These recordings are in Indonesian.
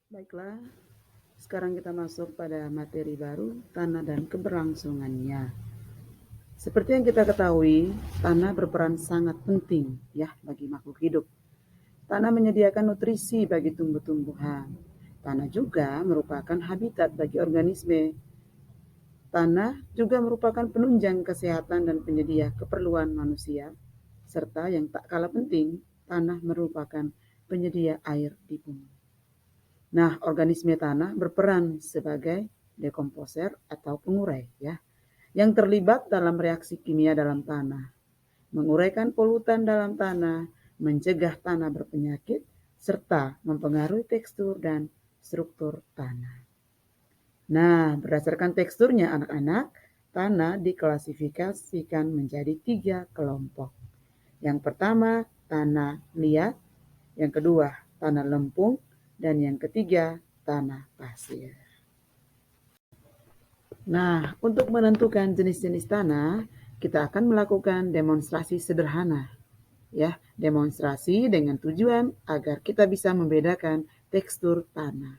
Baiklah, sekarang kita masuk pada materi baru, tanah dan keberlangsungannya. Seperti yang kita ketahui, tanah berperan sangat penting ya bagi makhluk hidup. Tanah menyediakan nutrisi bagi tumbuh-tumbuhan. Tanah juga merupakan habitat bagi organisme. Tanah juga merupakan penunjang kesehatan dan penyedia keperluan manusia, serta yang tak kalah penting, tanah merupakan penyedia air di bumi. Nah, organisme tanah berperan sebagai dekomposer atau pengurai ya, yang terlibat dalam reaksi kimia dalam tanah, menguraikan polutan dalam tanah, mencegah tanah berpenyakit, serta mempengaruhi tekstur dan struktur tanah. Nah, berdasarkan teksturnya anak-anak, tanah diklasifikasikan menjadi 3 kelompok. Yang pertama, tanah liat, yang kedua, tanah lempung, dan yang ketiga, tanah pasir. Nah, untuk menentukan jenis-jenis tanah, kita akan melakukan demonstrasi sederhana. Ya, demonstrasi dengan tujuan agar kita bisa membedakan tekstur tanah.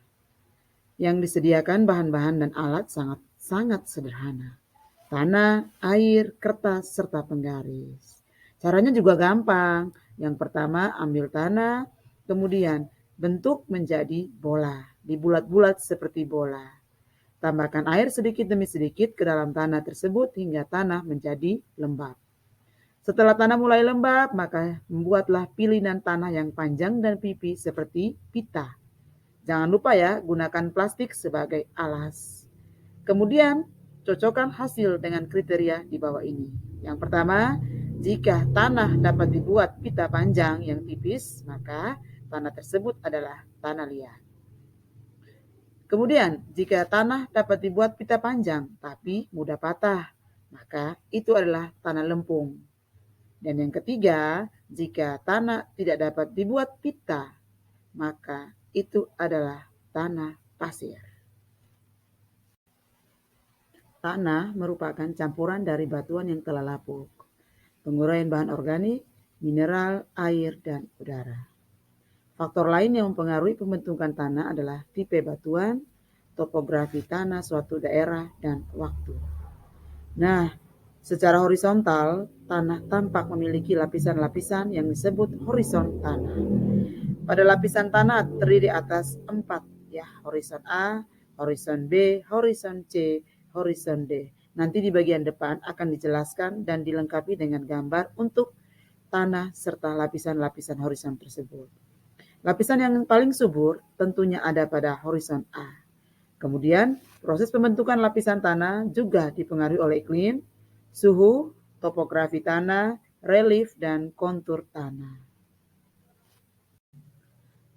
Yang disediakan bahan-bahan dan alat sangat sederhana. Tanah, air, kertas, serta penggaris. Caranya juga gampang. Yang pertama, ambil tanah, kemudian bentuk menjadi bola, dibulat-bulat seperti bola. Tambahkan air sedikit demi sedikit ke dalam tanah tersebut hingga tanah menjadi lembab. Setelah tanah mulai lembab, maka membuatlah pilihan tanah yang panjang dan pipih seperti pita. Jangan lupa ya, gunakan plastik sebagai alas. Kemudian, cocokkan hasil dengan kriteria di bawah ini. Yang pertama, jika tanah dapat dibuat pita panjang yang tipis, maka tanah tersebut adalah tanah liat. Kemudian, jika tanah dapat dibuat pita panjang tapi mudah patah, maka itu adalah tanah lempung. Dan yang ketiga, jika tanah tidak dapat dibuat pita, maka itu adalah tanah pasir. Tanah merupakan campuran dari batuan yang telah lapuk, penguraian bahan organik, mineral, air, dan udara. Faktor lain yang mempengaruhi pembentukan tanah adalah tipe batuan, topografi tanah suatu daerah, dan waktu. Nah, secara horizontal, tanah tampak memiliki lapisan-lapisan yang disebut horizon tanah. Pada lapisan tanah terdiri atas 4, ya, horizon A, horizon B, horizon C, horizon D. Nanti di bagian depan akan dijelaskan dan dilengkapi dengan gambar untuk tanah serta lapisan-lapisan horizon tersebut. Lapisan yang paling subur tentunya ada pada horizon A. Kemudian, proses pembentukan lapisan tanah juga dipengaruhi oleh iklim, suhu, topografi tanah, relief, dan kontur tanah.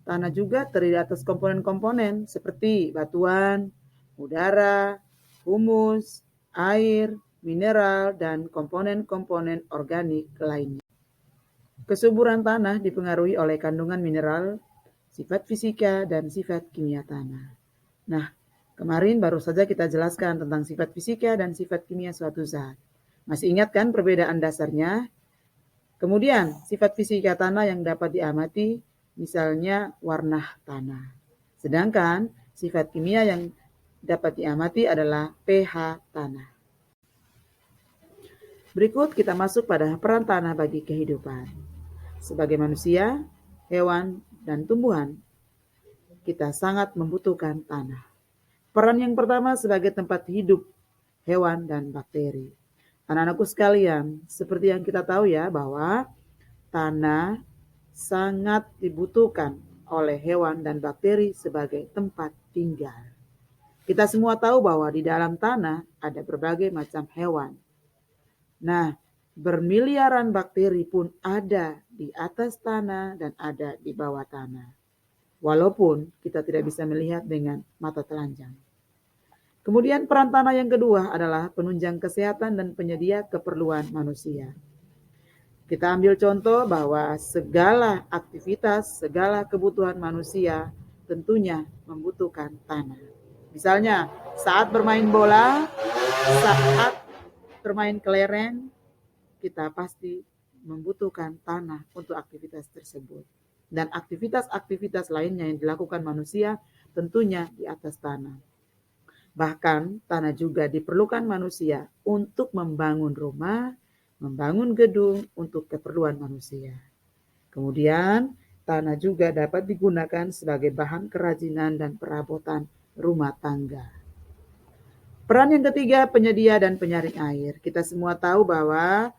Tanah juga terdiri atas komponen-komponen seperti batuan, udara, humus, air, mineral, dan komponen-komponen organik lainnya. Kesuburan tanah dipengaruhi oleh kandungan mineral, sifat fisika, dan sifat kimia tanah. Nah, kemarin baru saja kita jelaskan tentang sifat fisika dan sifat kimia suatu zat. Masih ingat kan perbedaan dasarnya? Kemudian, sifat fisika tanah yang dapat diamati, misalnya warna tanah. Sedangkan sifat kimia yang dapat diamati adalah pH tanah. Berikut kita masuk pada peran tanah bagi kehidupan. Sebagai manusia, hewan, dan tumbuhan, kita sangat membutuhkan tanah. Peran yang pertama sebagai tempat hidup hewan dan bakteri. Anak-anakku sekalian, seperti yang kita tahu ya bahwa tanah sangat dibutuhkan oleh hewan dan bakteri sebagai tempat tinggal. Kita semua tahu bahwa di dalam tanah ada berbagai macam hewan. Nah, bermiliaran bakteri pun ada di atas tanah dan ada di bawah tanah. Walaupun kita tidak bisa melihat dengan mata telanjang. Kemudian peran tanah yang kedua adalah penunjang kesehatan dan penyedia keperluan manusia. Kita ambil contoh bahwa segala aktivitas, segala kebutuhan manusia tentunya membutuhkan tanah. Misalnya saat bermain bola, saat bermain kelereng, kita pasti membutuhkan tanah untuk aktivitas tersebut. Dan aktivitas-aktivitas lainnya yang dilakukan manusia tentunya di atas tanah. Bahkan tanah juga diperlukan manusia untuk membangun rumah, membangun gedung untuk keperluan manusia. Kemudian tanah juga dapat digunakan sebagai bahan kerajinan dan perabotan rumah tangga. Peran yang ketiga, penyedia dan penyaring air. Kita semua tahu bahwa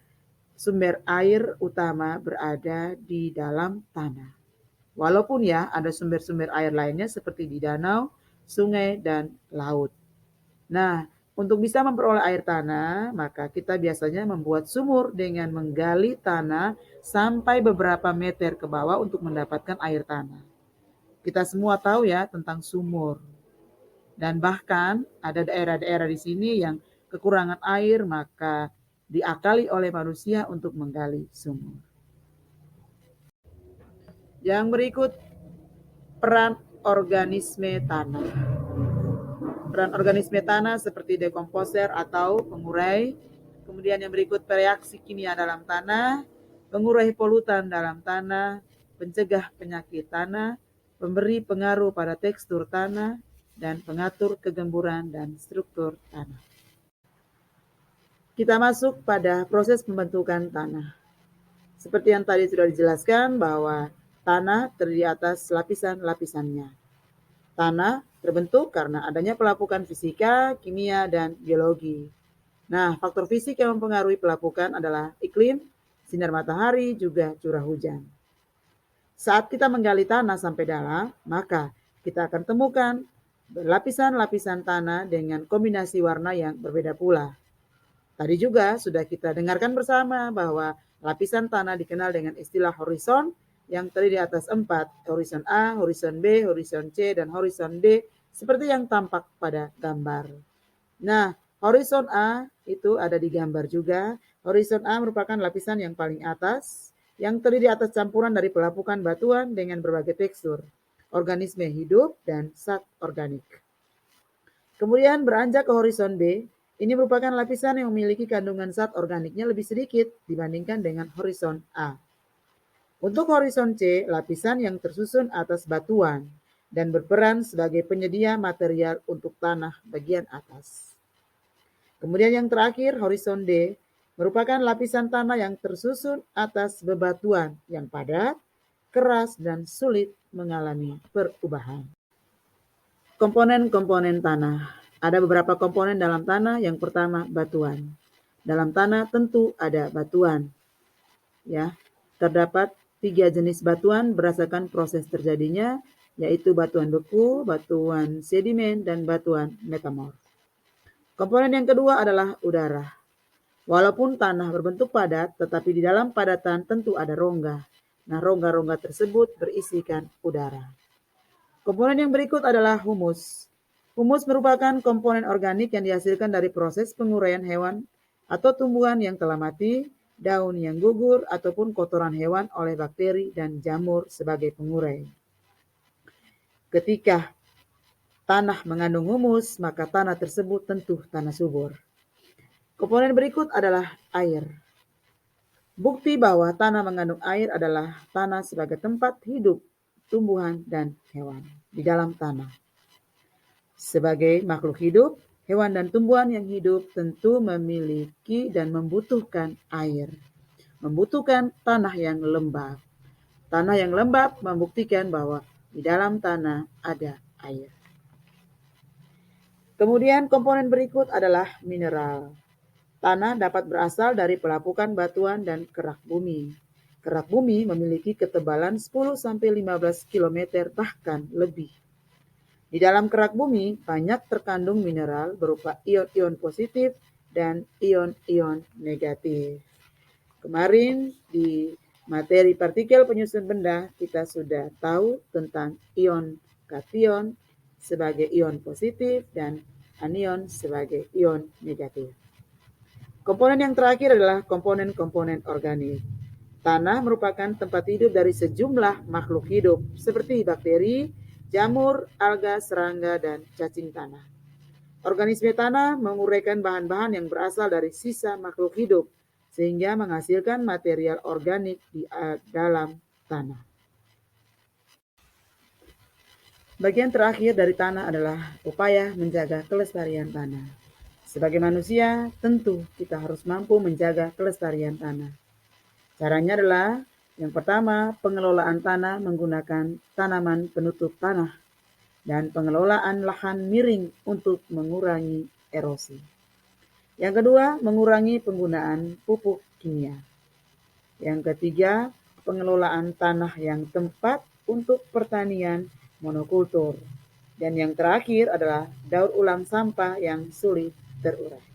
sumber air utama berada di dalam tanah. Walaupun ya ada sumber-sumber air lainnya seperti di danau, sungai, dan laut. Nah, untuk bisa memperoleh air tanah, maka kita biasanya membuat sumur dengan menggali tanah sampai beberapa meter ke bawah untuk mendapatkan air tanah. Kita semua tahu ya tentang sumur. Dan bahkan ada daerah-daerah di sini yang kekurangan air, maka diakali oleh manusia untuk menggali sumur. Yang berikut, peran organisme tanah. Peran organisme tanah seperti dekomposer atau pengurai. Kemudian yang berikut, reaksi kimia dalam tanah, pengurai polutan dalam tanah, pencegah penyakit tanah, pemberi pengaruh pada tekstur tanah, dan pengatur kegemburan dan struktur tanah. Kita masuk pada proses pembentukan tanah. Seperti yang tadi sudah dijelaskan bahwa tanah terdiri atas lapisan-lapisannya. Tanah terbentuk karena adanya pelapukan fisika, kimia, dan biologi. Nah, faktor fisik yang mempengaruhi pelapukan adalah iklim, sinar matahari, juga curah hujan. Saat kita menggali tanah sampai dalam, maka kita akan temukan lapisan-lapisan tanah dengan kombinasi warna yang berbeda pula. Tadi juga sudah kita dengarkan bersama bahwa lapisan tanah dikenal dengan istilah horizon yang terdiri di atas 4, horizon A, horizon B, horizon C, dan horizon D, seperti yang tampak pada gambar. Nah, horizon A itu ada di gambar juga. Horizon A merupakan lapisan yang paling atas, yang terdiri di atas campuran dari pelapukan batuan dengan berbagai tekstur, organisme hidup, dan zat organik. Kemudian beranjak ke horizon B, ini merupakan lapisan yang memiliki kandungan zat organiknya lebih sedikit dibandingkan dengan horizon A. Untuk horizon C, lapisan yang tersusun atas batuan dan berperan sebagai penyedia material untuk tanah bagian atas. Kemudian yang terakhir, horizon D, merupakan lapisan tanah yang tersusun atas bebatuan yang padat, keras, dan sulit mengalami perubahan. Komponen-komponen tanah. Ada beberapa komponen dalam tanah. Yang pertama, batuan. Dalam tanah tentu ada batuan. Ya, terdapat 3 jenis batuan berdasarkan proses terjadinya, yaitu batuan beku, batuan sedimen, dan batuan metamorf. Komponen yang kedua adalah udara. Walaupun tanah berbentuk padat, tetapi di dalam padatan tentu ada rongga. Nah, rongga-rongga tersebut berisikan udara. Komponen yang berikut adalah humus. Humus merupakan komponen organik yang dihasilkan dari proses penguraian hewan atau tumbuhan yang telah mati, daun yang gugur, ataupun kotoran hewan oleh bakteri dan jamur sebagai pengurai. Ketika tanah mengandung humus, maka tanah tersebut tentu tanah subur. Komponen berikut adalah air. Bukti bahwa tanah mengandung air adalah tanah sebagai tempat hidup tumbuhan dan hewan di dalam tanah. Sebagai makhluk hidup, hewan dan tumbuhan yang hidup tentu memiliki dan membutuhkan air. Membutuhkan tanah yang lembab. Tanah yang lembab membuktikan bahwa di dalam tanah ada air. Kemudian komponen berikut adalah mineral. Tanah dapat berasal dari pelapukan batuan dan kerak bumi. Kerak bumi memiliki ketebalan 10-15 km bahkan lebih. Di dalam kerak bumi banyak terkandung mineral berupa ion-ion positif dan ion-ion negatif. Kemarin di materi partikel penyusun benda kita sudah tahu tentang ion kation sebagai ion positif dan anion sebagai ion negatif. Komponen yang terakhir adalah komponen-komponen organik. Tanah merupakan tempat hidup dari sejumlah makhluk hidup seperti bakteri, jamur, alga, serangga, dan cacing tanah. Organisme tanah menguraikan bahan-bahan yang berasal dari sisa makhluk hidup sehingga menghasilkan material organik di dalam tanah. Bagian terakhir dari tanah adalah upaya menjaga kelestarian tanah. Sebagai manusia, tentu kita harus mampu menjaga kelestarian tanah. Caranya adalah, yang pertama, pengelolaan tanah menggunakan tanaman penutup tanah dan pengelolaan lahan miring untuk mengurangi erosi. Yang kedua, mengurangi penggunaan pupuk kimia. Yang ketiga, pengelolaan tanah yang tepat untuk pertanian monokultur. Dan yang terakhir adalah daur ulang sampah yang sulit terurai.